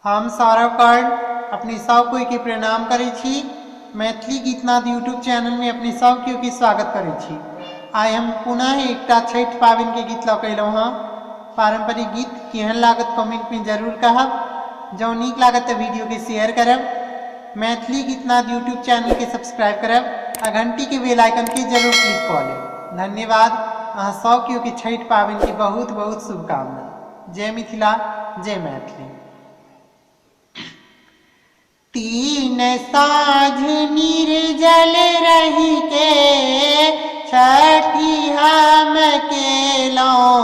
हम सौरभ कर्ण अपनी सब कोई के प्रणाम करै छी। मैथिली गीतनाद यूट्यूब चैनल में अपनी सब केओ के स्वागत करै छी। आइ हम पुनः एकटा छठ पाबनि के गीत लऽ के अयलहुँ हँ। पारंपरिक गीत केहन लागत कमेंट में जरूर कहब। जँ नीक लागत तो वीडियो के शेयर करब। मैथिली गीतनाद यूट्यूब चैनल के सब्सक्राइब करब आ घंटी के बेल आइकन के जरूर क्लिक कऽ लेब। धन्यवाद। अहाँ सब केओ के छठ पाबनि के बहुत बहुत शुभकामना। जय मिथिला, जय मैथिली। तीन साँझ निर्जल रही के छठी हम केलौं,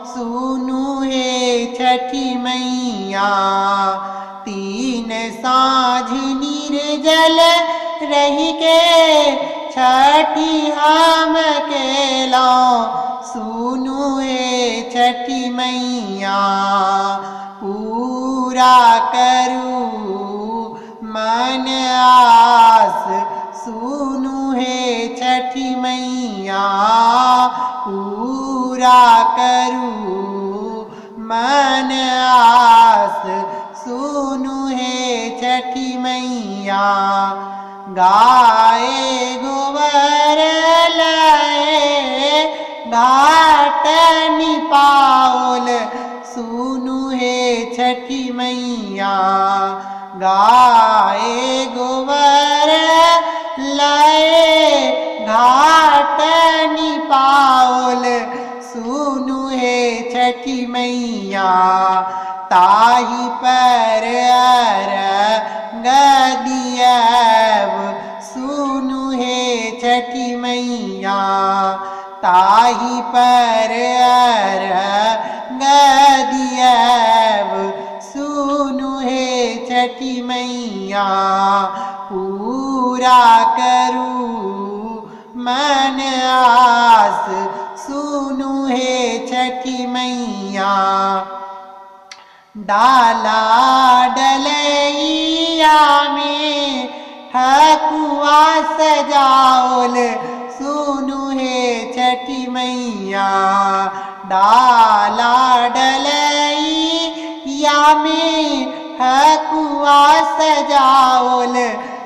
सुनु हे छठी मैया। तीन साँझ निर्जल रही के छठी हम केलौं, सुनु हे छठी मैया। पूरा करू मन आस, सुनु हे छठी मैया। पूरा करू मन आस, सुनु हे छठी मैया। गाय गोबर लाए घाट निपाओल, सुनु हे छठी मैया। गाय गोबर लाए घाट निपाओल, सुनु हे छठी मैया। ताहि पर अर्घ दियब, सुनु हे छठी मैया। ताहि पर अर्घ दियब, सुनु हे छठी मैया। पूरा करू मन आस, सुनु हे छठी मैया। डाला डलैया में ठकुआ सजाओल, सुनु हे छठी मैया। डाला डलैया में ठकुआ सजाओल,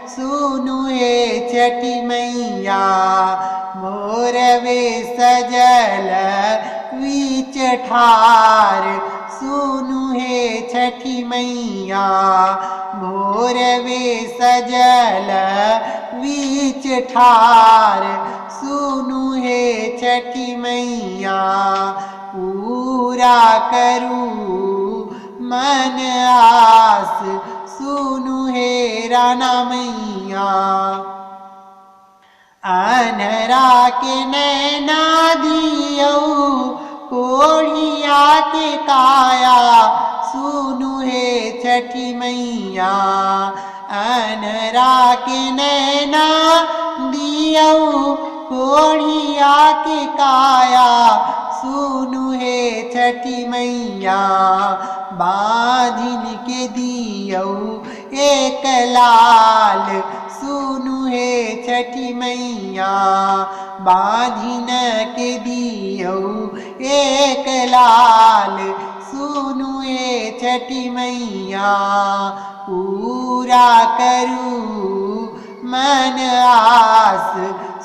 सुनु हे छठी मैया। मोरवे सजल बीच ठार, सुनु हे छठी मैया। मोरवे सजल बीच ठार, सुनु हे छठी मैया। पूरा करू मन आस, सुनु हे राना मैया। अन्हरा के नैना दियौ, कोढ़िया के काया, सुनु हे छठी मैया। अन्हरा के नैना दियौ, कोढ़िया के काया, सुनु हे छठी मैया। बाँधिन के दियौ एक लाल, सुनु हे छठी मैया। बाँधिन के दियौ एक लाल, सुनु हे छठी मैया। पूरा करू मन आस,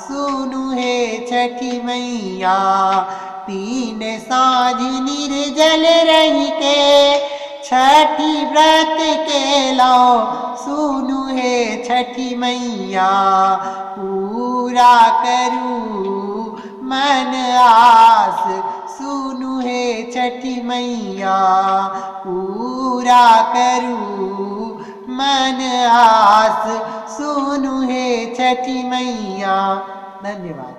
सुनु हे छठी मैया। तीन साँझ निर्जल रही के छठी व्रत केलौं, सुनु हे छठी मैया। पूरा करू मन आस, सुनु हे छठी मैया। पूरा करू मन आस, सुनु हे छठी मैया। धन्यवाद।